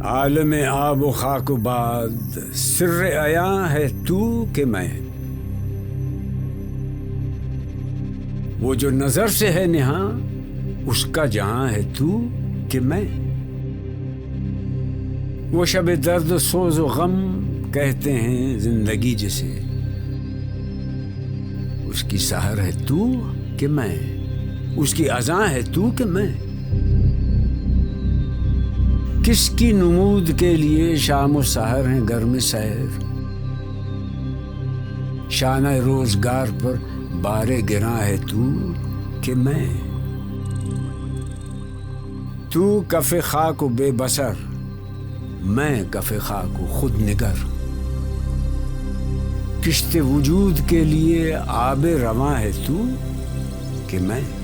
आलम आब खाक बाद सिर्र अया है तू कि मैं। वो जो नजर से है नेहा उसका जहां है तू कि मैं। वो शब दर्द सोज व गम कहते हैं जिंदगी जिसे, उसकी सहर है तू कि मैं, उसकी अज़ां है तू कि मैं। किसकी नुमूद के लिए शाम और सहर हैं घर में सैर, शाना रोजगार पर बारे गिरा है तू कि मैं। तू कफ़े खाक बेबसर, मैं कफ़े खाक खुद निगर। किश्ते वजूद के लिए आबे रवां है तू कि मैं।